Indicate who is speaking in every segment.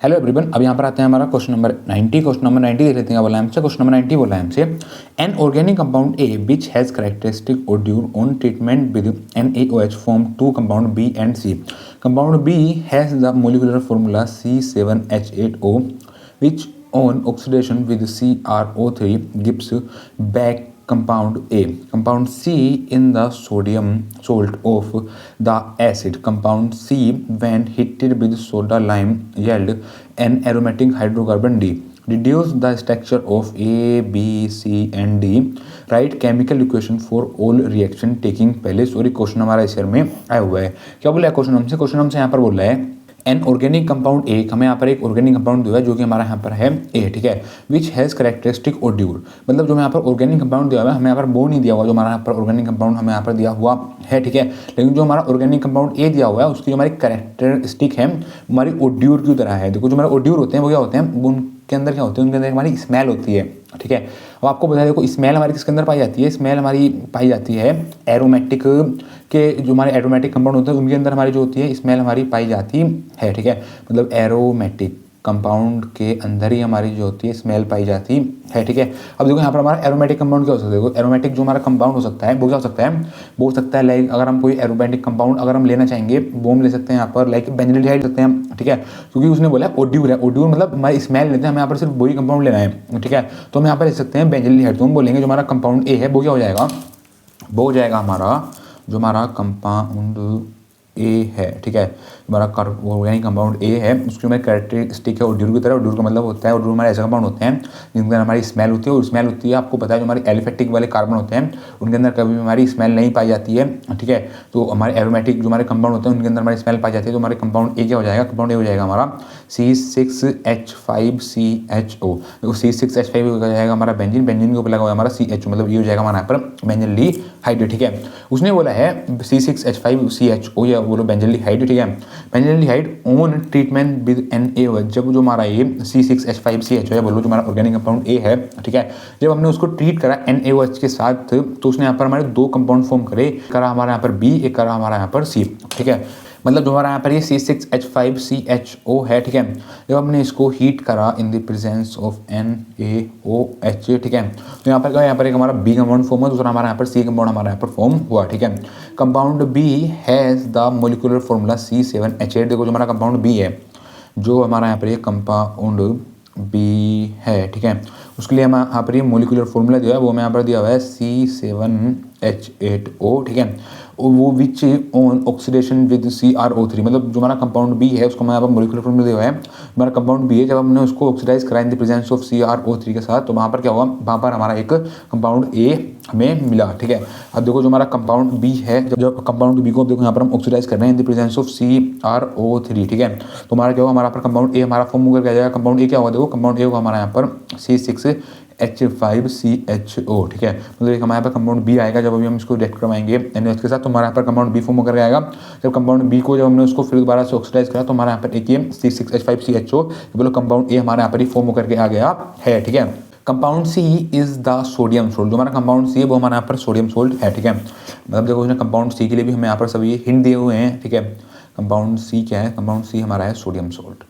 Speaker 1: Hello everyone, अब यहाँ पर आते हैं हमारा क्वेश्चन नंबर 90। क्वेश्चन नंबर 90 देख लेते हैं। बोला हमसे क्वेश्चन नंबर 90 बोला है हमसे an organic compound A which has characteristic odour on treatment with NaOH form two compound B and C. Compound B has the molecular formula C7H8O which on oxidation with CrO3 gives back compound A. Compound C in the sodium salt of the acid. Compound C when heated with soda lime yield an aromatic hydrocarbon D. Reduce the structure of A, B, C and D. Write chemical equation for all reaction taking place। और question हमारा इस में आया हुआ है। क्या बोला है क्वेश्चन हमसे? क्वेश्चन हमसे यहाँ पर बोल रहा है एन ऑर्गेनिक कंपाउंड ए, हमें यहाँ पर एक ऑर्गेनिक कंपाउंड दिया है जो कि हमारा यहाँ पर है ए, ठीक है। विच हैज़ कैरेक्टरिस्टिक ओड्यूर, मतलब जो हमें यहाँ पर ऑर्गेनिक कंपाउंड दिया हुआ है, हमें यहाँ पर वो नहीं दिया हुआ जो हमारा यहाँ पर ऑर्गेनिक कंपाउंड हमें यहाँ पर दिया हुआ है, ठीक है। लेकिन जो हमारा ऑर्गेनिक कंपाउंड ए दिया हुआ है उसकी जो हमारी कैरेक्टरिस्टिक है हमारी ओड्यूर की तरह है। देखो जो हमारे ओड्यूर होते हैं वो क्या होते हैं, उनके अंदर क्या होते हैं, उनके अंदर हमारी स्मेल होती है, ठीक है। अब आपको बता देखो स्मेल हमारी किसके अंदर पाई जाती है, स्मेल हमारी पाई जाती है एरोमेटिक के, जो हमारे एरोमेटिक कंपाउंड होते हैं उनके अंदर हमारी जो होती है स्मेल हमारी पाई जाती है, ठीक है। मतलब एरोमेटिक कंपाउंड के अंदर ही हमारी जो होती है स्मेल पाई जाती है, ठीक है। अब देखो यहाँ पर हमारा एरोमेटिक कंपाउंड क्या हो सकता है, देखो एरोमेटिक जो हमारा कंपाउंड हो सकता है वो क्या हो सकता है, वो हो सकता है लाइक अगर हम कोई एरोमेटिक कंपाउंड अगर हम लेना चाहेंगे वो हम ले सकते हैं यहाँ पर लाइक बेंजल्डिहाइड सकते हैं, ठीक है। क्योंकि उसने बोला ओड्यूर है, ओड्यूर मतलब हमारी स्मेल लेते हैं, हमें यहाँ पर सिर्फ वही कंपाउंड लेना है, ठीक है। तो हम यहाँ पर ले सकते हैं बेंजल्डिहाइड। तो हम बोलेंगे जो हमारा कंपाउंड ए है वो क्या हो जाएगा, वो हो जाएगा हमारा जो हमारा कंपाउंड ए है, ठीक है। हमारा ऑर्गेनिक कंपाउंड ए है उसकी हमारी कैरेक्टरिस्टिक है ओड्यूर की तरह। ओड्यूर का मतलब होता है, ओड्यूर हमारे ऐसे कंपाउंड होते हैं जिनके अंदर हमारी स्मेल होती है, और स्मेल होती है आपको पता है जो हमारी एलिफेटिक वाले कार्बन होते हैं उनके अंदर कभी भी हमारी स्मेल नहीं पाई जाती है, ठीक है। तो हमारे एरोमेटिक जो हमारे कंपाउंड होते हैं उनके अंदर हमारी स्मेल पाई जाती है। तो हमारे कंपाउंड ए क्या हो जाएगा, कंपाउंड ए हो जाएगा हमारा C6H5CHO। देखो C6H5 हो जाएगा हमारा बेंजीन, बेंजीन के ऊपर लगा हुआ हमारा CHO, मतलब ये हो जाएगा हमारा यहाँ पर बेंजल्डिहाइड, ठीक है। उसने बोला है C6H5CHO या बोलो बेंजल्डिहाइड, ठीक है। Benzaldehyde on treatment with NaOH, जब जो हमारा ये C6H5CHO या बोलो जो हमारा ऑर्गेनिक कंपाउंड ए है, ठीक है, जब हमने उसको ट्रीट करा NaOH के साथ तो उसने यहाँ पर हमारे दो कंपाउंड फॉर्म करे, करा हमारा यहाँ पर B, एक करा हमारा यहाँ पर C, ठीक है। मतलब जो हमारा यहाँ पर ये C6H5CHO है, ठीक है, जब हमने इसको हीट करा in the presence of NaOH, ठीक है, तो यहाँ पर क्या, यहाँ पर एक हमारा B कंपाउंड फॉर्म हुआ, दूसरा हमारा यहाँ पर C कंपाउंड हमारा यहाँ पर फॉर्म हुआ, ठीक है। Compound B has the molecular formula C7H8। देखो जो हमारा कंपाउंड B है, जो हमारा यहाँ पर ये कंपाउंड B है, ठीक है, उसके लिए हम यहाँ पर ये मोलिकुलर फॉर्मूला दिया है वो हमें यहाँ पर दिया हुआ है C7H8O, ठीक है। वो which on oxidation with CrO3, मतलब जो हमारा कंपाउंड बी है उसको हमें यहाँ पर मोलिकुलर फॉर्मूला दिया हुआ है। हमारा कंपाउंड बी है, जब हमने उसको ऑक्सीडाइज करा in the presence of CrO3 के साथ तो वहाँ पर क्या हुआ, वहाँ पर हमारा एक कंपाउंड ए हमें मिला, ठीक है। अब देखो जो हमारा कंपाउंड बी है, जब कंपाउंड बी को देखो यहाँ पर हम ऑक्सीडाइज कर रहे हैं in the presence of CrO3, ठीक है, तो हमारा क्या होगा, हमारा पर कंपाउंड ए हमारा फॉर्म होकर क्या जाएगा, कंपाउंड ए क्या होगा, देखो कंपाउंड ए होगा हमारा यहाँ पर C6H5CHO, ठीक है। मतलब एक हमारे यहाँ पर कंपाउंड बी आएगा जब अभी हम इसको रिएक्ट करवाएंगे NaOH के साथ, तो हमारे यहाँ पर कंपाउंड बी फॉर्म होकर आएगा। जब कंपाउंड बी को जब हमने उसको फिर दोबारा से ऑक्सीडाइज करा तो हमारे यहाँ पर एक ये C6H5CHO बोलो कंपाउंड ए हमारे यहाँ पर ही फॉर्म होकर के आ गया है, ठीक है। Compound c is the sodium salt, जो हमारा कंपाउंड सी है वो हमारे यहाँ पर सोडियम सोल्ट है, ठीक है। मतलब देखो उसने कंपाउंड सी के लिए भी हमें यहाँ पर सभी हिंट दिए हुए हैं, ठीक है। कंपाउंड सी क्या है, कंपाउंड सी हमारा है सोडियम सोल्ट,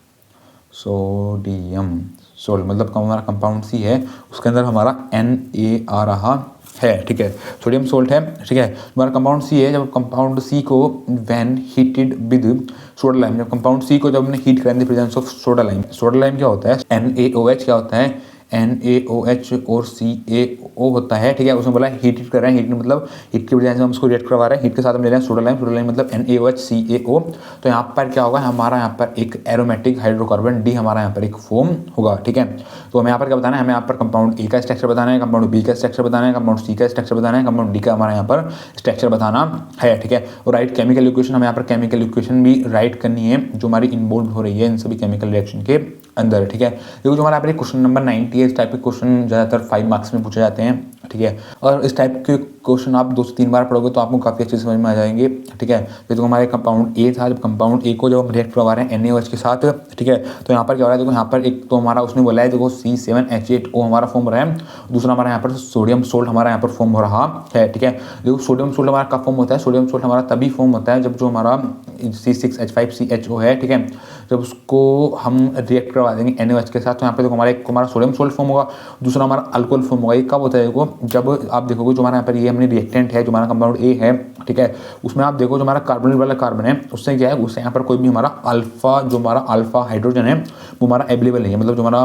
Speaker 1: सोडियम सोल्ट, मतलब हमारा कंपाउंड सी है उसके अंदर हमारा Na आ रहा है, ठीक है, सोडियम सोल्ट है, ठीक है। हमारा कंपाउंड सी है, जब कंपाउंड सी को when heated with soda lime, जब कंपाउंड सी को जब हमने हीट करा in the presence of soda lime, soda lime क्या होता है, NaOH क्या होता है, NaOH और CaO होता है, ठीक है। उसमें बोला हीट कर रहे हैं, हीट मतलब हीट की वजह से हम उसको रिएक्ट करवा रहे हैं, हीट के साथ हम ले रहे हैं सोडा लाइम, सोडा लाइम मतलब NaOH CaO। तो यहाँ पर क्या होगा, हमारा यहाँ पर एक एरोमेटिक हाइड्रोकार्बन D हमारा यहाँ पर एक फॉर्म होगा, ठीक है। तो हमें यहाँ पर क्या बताना है, हमें यहाँ पर कंपाउंड ए का स्ट्रक्चर बताना है, कंपाउंड बी का स्ट्रक्चर बताना है, कंपाउंड सी का स्ट्रक्चर बताना है, कंपाउंड डी का हमारा यहाँ पर स्ट्रक्चर बताना है, ठीक है। और राइट केमिकल इक्वेशन, हमें यहाँ पर केमिकल इक्वेशन भी राइट करनी है जो हमारी इन्वॉल्व हो रही है इन सभी केमिकल रिएक्शन के अंदर, ठीक है। देखो जो हमारा यहाँ पर क्वेश्चन नंबर 90 है, इस टाइप के क्वेश्चन ज़्यादातर 5 मार्क्स में पूछे जाते हैं, ठीक है। और इस टाइप के क्वेश्चन आप 2 से 3 बार पढ़ोगे तो आपको काफ़ी अच्छे समझ में आ जाएंगे, ठीक है। तो हमारे कंपाउंड ए था, जब कंपाउंड ए को जब हम रिएक्ट करवा रहे हैं NaOH के साथ, ठीक है, तो यहाँ पर क्या हो रहा है, देखो यहाँ पर एक तो हमारा उसने बोला है देखो C7H8O हमारा फॉर्म हो रहा है, दूसरा हमारा यहाँ पर सोडियम सोल्ट हमारा यहाँ पर फॉर्म हो रहा है, ठीक है। देखो सोडियम सोल्ट हमारा कब फॉर्म होता है, सोडियम सोल्ट हमारा तभी फॉर्म होता है जब जो हमारा C6H5CHO है, ठीक है। जब उसको हम रिएक्ट करवा देंगे NaOH के साथ, तो यहाँ पे देखो हमारा सोडियम सोल्ट फॉर्म होगा, दूसरा हमारा अल्कोहल फॉर्म होगा। ये कब होता है देखो, जब आप देखोगे जो हमारा यहाँ पर ये हमने रिएक्टेंट है, जो हमारा कंपाउंड A है, ठीक है, उसमें आप देखो जो हमारा कार्बोनिल वाला कार्बन है, उससे क्या है, उससे यहाँ पर कोई भी हमारा अल्फा हाइड्रोजन है वो हमारा अवेलेबल नहीं है। मतलब जो हमारा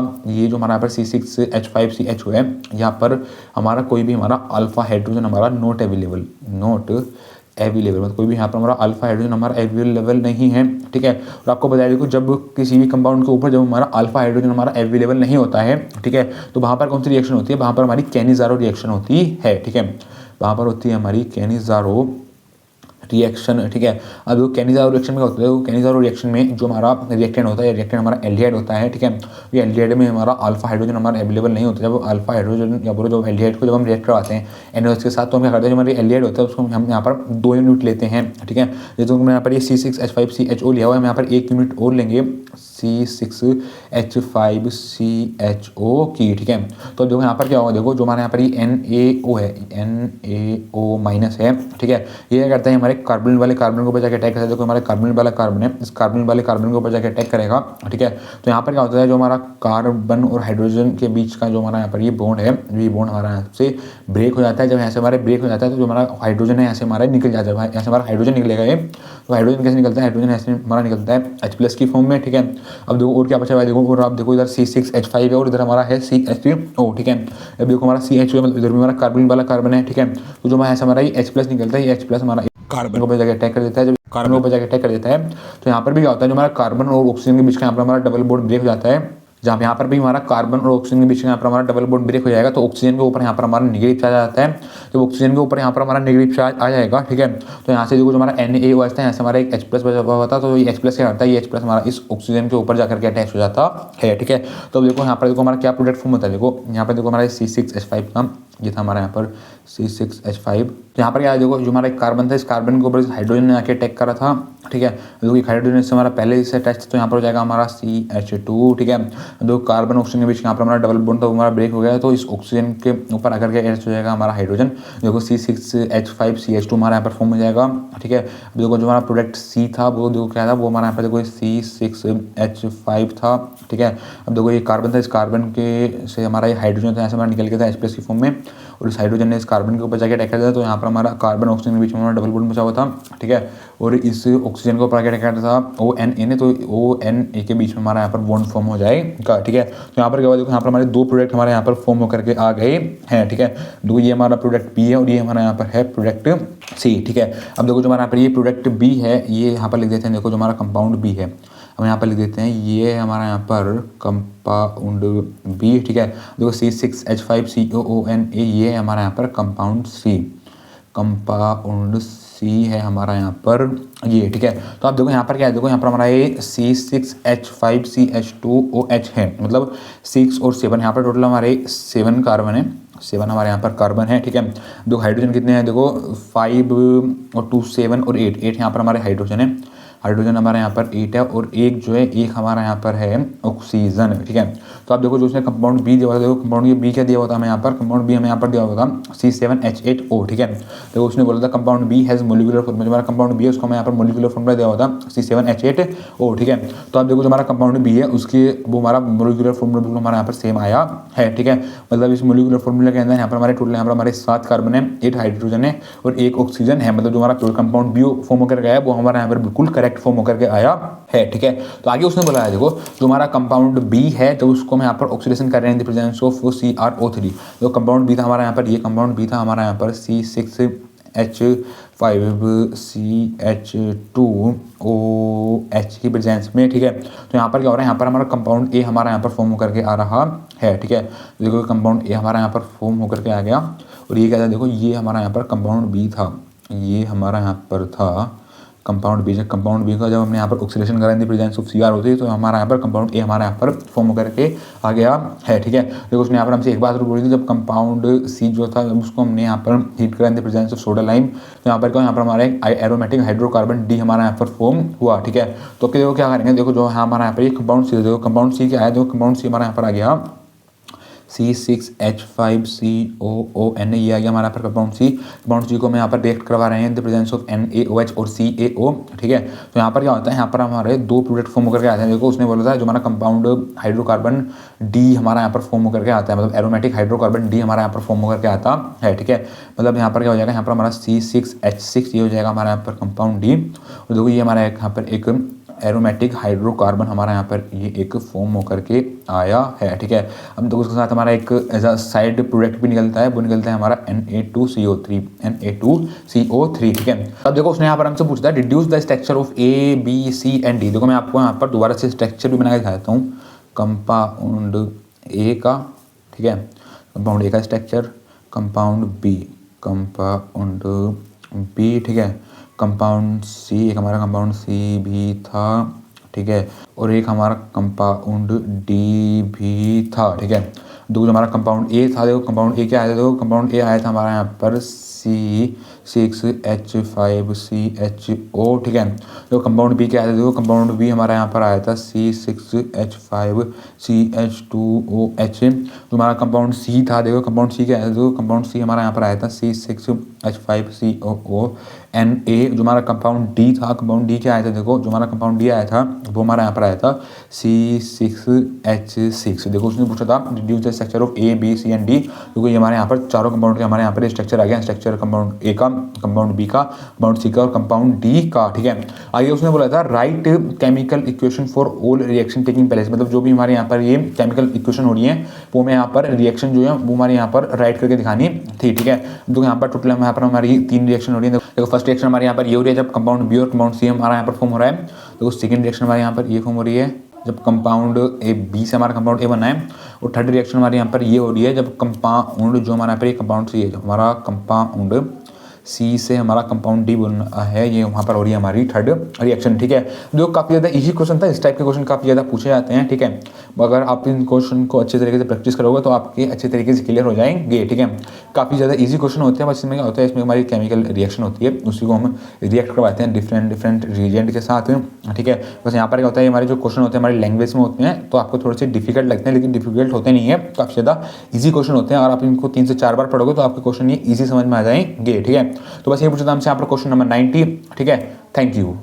Speaker 1: यहाँ पर C6H5CHO है, यहाँ पर हमारा कोई भी हमारा अल्फा हाइड्रोजन हमारा नॉट अवेलेबल, मतलब कोई भी यहाँ पर हमारा अल्फा हाइड्रोजन हमारा अवेलेबल नहीं है, ठीक है। और आपको बताया देखो, जब किसी भी कंपाउंड के ऊपर जब हमारा अल्फा हाइड्रोजन हमारा अवेलेबल नहीं होता है, ठीक है, तो वहाँ पर कौन सी रिएक्शन होती है, वहाँ पर हमारी कैनिज़ारो रिएक्शन होती है, ठीक है। वहाँ पर होती है हमारी कैनिज़ारो रिएक्शन, ठीक है। अब वो कैनिज़ारो रिएक्शन में क्या होता है, वो कैनिज़ारो रिएक्शन में जो हमारा रिएक्टेंट होता है, रिएक्टेंट हमारा एल्डिहाइड होता है, ठीक है। ये एल्डिहाइड में हमारा अल्फा हाइड्रोजन हमारा अवेलेबल नहीं होता। जब अल्फा हाइड्रोजन या बोलो जो एल्डिहाइड को जब हम रिएक्ट करवाते हैं NaOH के साथ, तो हम क्या करते हैं, जो हमारे एल्डिहाइड होता है उसको हम यहाँ पर 2 यूनिट लेते हैं, ठीक है। जैसे मैं यहाँ पर ये C6H5CHO लिया हुआ है, हम यहाँ पर 1 यूनिट और लेंगे C6H5CHO की, ठीक है। तो देखो यहाँ पर क्या होगा, देखो जो हमारे यहाँ पर ये NaO है, NaO- है, ठीक है। ये क्या करता है, हमारे कार्बन वाले कार्बन के ऊपर जाकर अटैक करता है। देखो हमारे कार्बन वाला कार्बन है, इस कार्बन वाले कार्बन के ऊपर जाकर अटैक करेगा, ठीक है। तो यहाँ पर क्या होता है, जो हमारा कार्बन और हाइड्रोजन के बीच का जो हमारा यहाँ पर ये बॉन्ड है, ये बॉन्ड हमारा यहाँ से ब्रेक हो जाता है। जब यहाँ से हमारे ब्रेक हो जाता है, तो जो हमारा हाइड्रोजन है यहाँ से हमारा निकल जाता है, यहाँ से हमारा हाइड्रोजन निकलेगा। ये तो हाइड्रोजन कैसे निकलता है, हाइड्रोजन ऐसे हमारा निकलता है H+ की फॉर्म में, ठीक है। अब देखो और क्या बचा हुआ है, देखो और आप देखो इधर C6H5 है और इधर हमारा है CH3O, ठीक है। अब देखो हमारा CHO मतलब इधर भी हमारा कार्बन वाला कार्बन है, ठीक है। तो जो हमारा ये H+ निकलता है, ये H+ हमारा कार्बन को जाकर अटैक कर देता है। जब कार्बन को जाकर अटैक कर देता है, तो यहाँ पर भी क्या होता है, जो हमारा कार्बन और ऑक्सीजन के बीच का यहाँ पर हमारा डबल बॉन्ड ब्रेक हो जाता है। जहाँ यहाँ पर भी हमारा कार्बन और ऑक्सीजन के बीच में यहाँ पर हमारा डबल बॉन्ड ब्रेक हो जाएगा, तो ऑक्सीजन के ऊपर यहाँ पर हमारा नेगेटिव चार्ज आ जाता है। जब ऑक्सीजन के ऊपर यहाँ पर हमारा नेगेटिव चार्ज आ जाएगा, ठीक है, तो यहाँ से देखो जो हमारा NaOH था, यहाँ से हमारा एक H+ बचा हुआ होता है। तो ये H+ क्या करता है, ये H+ हमारा इस ऑक्सीजन के ऊपर जाकर के अटैच हो जाता है, ठीक है। तो अब देखो यहाँ पर देखो हमारा क्या प्रोडक्ट फॉर्म होता है, देखो यहाँ पर देखो हमारा C6H5 का, ये था हमारा यहाँ पर C6H5। तो यहाँ पर क्या है, देखो जो हमारा एक कार्बन था, इस कार्बन के ऊपर हाइड्रोजन ने आके अटैक करा था, ठीक है। देखो हाइड्रोजन से हमारा पहले से अटैच था, तो यहाँ पर हो जाएगा हमारा CH2, ठीक है। दो कार्बन ऑक्सीजन के बीच यहाँ पर हमारा डबल बॉन्ड था, हमारा ब्रेक हो गया, तो इस ऑक्सीजन के ऊपर आकर के अटैच हो जाएगा हमारा हाइड्रोजन। देखो C6H5CH2 हमारा यहाँ पर फॉर्म हो जाएगा, ठीक है। अब देखो जो हमारा प्रोडक्ट C था, वो देखो क्या था, वो हमारा यहाँ पर देखो C6H5 था, ठीक है। अब देखो ये कार्बन था, इस कार्बन के से हमारा ये हाइड्रोजन था, यहाँ से हमारा निकल गया था H+ की फॉर्म में, और इस हाइड्रोजन ने इस कार्बन के ऊपर जाके अटैक कर दिया। तो यहाँ पर हमारा कार्बन ऑक्सीजन के बीच में हमारा डबल बॉन्ड बचा हुआ था, ठीक है। और इस ऑक्सीजन के ऊपर आके अटैक कर था ONA ने, तो ONA के बीच में हमारा यहाँ पर बॉन्ड फॉर्म हो जाएगा, ठीक है। तो यहाँ पर क्या हुआ, देखो यहाँ पर हमारे 2 प्रोडक्ट हमारे यहाँ पर फॉर्म होकर के आ गए हैं, ठीक है। दो ये हमारा प्रोडक्ट B है और ये हमारा यहाँ पर है प्रोडक्ट C, ठीक है। अब देखो जो हमारा यहाँ पर ये प्रोडक्ट B है, ये यहाँ पर लिख देते हैं, देखो जो हमारा कंपाउंड B है, हम यहाँ पर लिख देते हैं, ये हमारा यहाँ पर कंपाउंड B, ठीक है। देखो C6H5COONA, ये है हमारा यहाँ पर कंपाउंड C, कंपाउंड C है हमारा यहाँ पर ये, ठीक है। तो आप देखो यहाँ पर क्या है, देखो यहाँ पर हमारा ये C6H5CH2OH है, मतलब 6 और 7, यहाँ पर टोटल हमारे 7 कार्बन है, 7 हमारे यहाँ पर कार्बन है, ठीक है। देखो हाइड्रोजन कितने हैं, देखो 5 और 2 7 और 8 यहाँ पर हमारे हाइड्रोजन है, हाइड्रोजन हमारे यहाँ पर 8 है, और एक जो है एक हमारा यहाँ पर है ऑक्सीजन, ठीक है। तो आप देखो जो उसने कंपाउंड B दिया हुआ था, देखो कंपाउंड ये B क्या दिया हुआ था हमें यहाँ पर, कंपाउंड B हमें यहाँ पर दिया हुआ था C7H8O, ठीक है। देखो उसने बोला था compound B has molecular formula, जो हमारा कंपाउंड B है उसको हमें यहाँ पर मोलिकुलर फॉर्मूला दिया हुआ था C7H8O, ठीक है। तो आप देखो जो हमारा कंपाउंड B है उसके वो हमारा मोलिकुलर फॉर्मूला बिल्कुल हमारा यहाँ पर सेम आया है, ठीक है। मतलब इस मोलिकुलर फॉर्मूला के अंदर यहाँ पर हमारे टोटल यहाँ पर हमारे 7 कार्बन है, 8 हाइड्रोजन है और 1 ऑक्सीजन है। मतलब जो हमारा कंपाउंड B फॉर्म होकर गया है वो हमारा यहाँ पर बिल्कुल करेक्ट फॉर्म होकर के आया है, ठीक है। तो आगे उसने बोला है, देखो जो हमारा कंपाउंड B है, तो उसको हम यहाँ पर ऑक्सीडेशन कर रहे हैं in the presence of CrO3। जो कंपाउंड B था हमारा यहाँ पर, ये कंपाउंड B था हमारा यहाँ पर C6H5CH2OH की प्रेजेंस में, ठीक है। तो यहाँ पर क्या हो रहा है, यहाँ पर हमारा कंपाउंड A हमारा यहाँ पर फॉर्म होकर के आ रहा है, ठीक है। देखो कंपाउंड A हमारा यहाँ पर फॉर्म होकर के आ गया, और ये क्या था, देखो ये हमारा यहाँ पर कंपाउंड B था, ये हमारा यहाँ पर था कंपाउंड B। कंपाउंड B का जब हमने यहाँ पर ऑक्सीडेशन करा in the presence of Cr होती है, तो हमारा यहाँ पर कंपाउंड A हमारा यहाँ पर फॉर्म होकर के आ गया है, ठीक है। देखो उसने यहाँ पर हमसे एक बात बोली थी, जब कंपाउंड C जो था उसको हमने यहाँ पर हीट करा in the presence of soda lime, तो यहाँ पर क्या, यहाँ पर हमारा एक एरोमेटिक हाइड्रोकार्बन D हमारा यहाँ पर फॉर्म हुआ, ठीक है। तो देखो क्या करेंगे, देखो जो हमारा यहाँ पर ये कंपाउंड C, देखो कंपाउंड C क्या है, देखो कंपाउंड C हमारा यहाँ पर आ गया C6H5COON, ये आ गया हमारा पर कंपाउंड सी। कंपाउंड सी को हम यहाँ पर रिएक्ट करवा रहे हैं in the presence of NaOH और CaO, ठीक है। तो यहाँ पर क्या होता है, यहाँ पर हमारे दो प्रोडक्ट फॉर्म होकर के आते हैं। देखो उसने बोला था जो हमारा कंपाउंड हाइड्रोकार्बन डी हमारा यहाँ पर फॉर्म होकर के आता है, मतलब एरोमेटिक हाइड्रोकार्बन डी हमारा यहाँ पर फॉर्म होकर के आता है, ठीक है। मतलब यहाँ पर क्या हो जाएगा, यहाँ पर हमारा C6H6 ये हो जाएगा हमारा यहाँ पर कंपाउंड डी। और देखो ये हमारा यहाँ पर एक एरोमेटिक हाइड्रोकार्बन हमारा यहाँ पर ये एक फॉर्म होकर के आया है, ठीक है। अब देखो उसके साथ हमारा एक एज अ साइड प्रोडक्ट भी निकलता है, वो निकलता है हमारा Na2CO3, ठीक है। अब देखो उसने यहाँ पर हमसे पूछता है deduce the structure of ABCD। देखो मैं आपको यहाँ पर दोबारा से स्ट्रक्चर भी बना के दिखाता हूँ कंपाउंड ए का, ठीक है। कंपाउंड ए का स्ट्रक्चर, कंपाउंड बी, ठीक है। कंपाउंड सी, एक हमारा कंपाउंड सी भी था, ठीक है। और एक हमारा कंपाउंड डी भी था, ठीक है। दो जो हमारा कंपाउंड ए था, देखो कंपाउंड ए क्या आया था, देखो कंपाउंड ए आया था हमारा यहाँ पर C6H5CHO, ठीक है। देखो कंपाउंड बी क्या आया था, देखो कंपाउंड बी हमारा यहाँ पर आया था C6H5CH2OH। जो हमारा कंपाउंड सी था, देखो कंपाउंड सी क्या आया था, देखो कंपाउंड सी हमारा यहाँ पर आया था C6H5COONA। जो हमारा कंपाउंड डी था, कंपाउंड डी क्या आया था, देखो जो हमारा कंपाउंड डी आया था वो हमारा यहाँ पर आया था C6H6। देखो उसने पूछा था deduce the structure of A, B, C and D, क्योंकि हमारे यहाँ पर चारों कंपाउंड के हमारे यहाँ पर स्ट्रक्चर आ गया। स्ट्रक्चर कंपाउंड ए का, कंपाउंड बी का, कंपाउंड सी का और कंपाउंड डी का, ठीक है। आगे उसने बोला था right chemical equation for all reaction taking place, मतलब जो भी हमारे यहाँ पर ये केमिकल इक्वेशन हो रही है वो मैं यहाँ पर रिएक्शन जो है वो हमारे यहाँ पर राइट करके दिखानी थी, ठीक है। तो यहाँ पर टोटल यहाँ पर हमारी 3 रिएक्शन हो रही है। देखो फर्स्ट रिएक्शन हमारे यहाँ पर ये हो रही है जब कंपाउंड बी और कंपाउंड सी हमारा यहाँ पर फॉर्म हो रहा है। देखो सेकंड रिएक्शन हमारे यहाँ पर ये फॉर्म हो रही है जब कंपाउंड ए बी से हमारा कंपाउंड ए बना है। और थर्ड रिएक्शन हमारे यहाँ पर ये हो रही है जब कंपाउंड जो हमारा यहाँ पर कंपाउंड सी है, जो हमारा कंपाउंड सी से हमारा कंपाउंड डी बना है, ये वहाँ पर हो रही है हमारी थर्ड रिएक्शन, ठीक है। जो काफ़ी ज़्यादा इजी क्वेश्चन था, इस टाइप के क्वेश्चन काफ़ी ज़्यादा पूछे जाते हैं, ठीक है। अगर आप इन क्वेश्चन को अच्छे तरीके से प्रैक्टिस करोगे तो आपके अच्छे तरीके से क्लियर हो जाएंगे, ठीक है। काफ़ी ज़्यादा इजी क्वेश्चन होते हैं, बस इसमें क्या होता है, इसमें हमारी केमिकल रिएक्शन होती है, उसी को हम रिएक्ट करवाते हैं डिफरेंट रिएजेंट के साथ, ठीक है। बस यहाँ पर क्या होता है, हमारे जो क्वेश्चन होते हैं हमारी लैंग्वेज में होते हैं तो आपको थोड़े से डिफिकल्ट लगते हैं, लेकिन डिफिकल्ट होते नहीं है, काफ़ी ज़्यादा ईजी क्वेश्चन होते हैं। अगर आप इनको 3 से 4 बार पढ़ोगे तो आपके क्वेश्चन ये ईजी समझ में आ जाएंगे, ठीक है। तो बस ये पूछा था हमसे यहाँ पर क्वेश्चन नंबर 90, ठीक है। Thank you.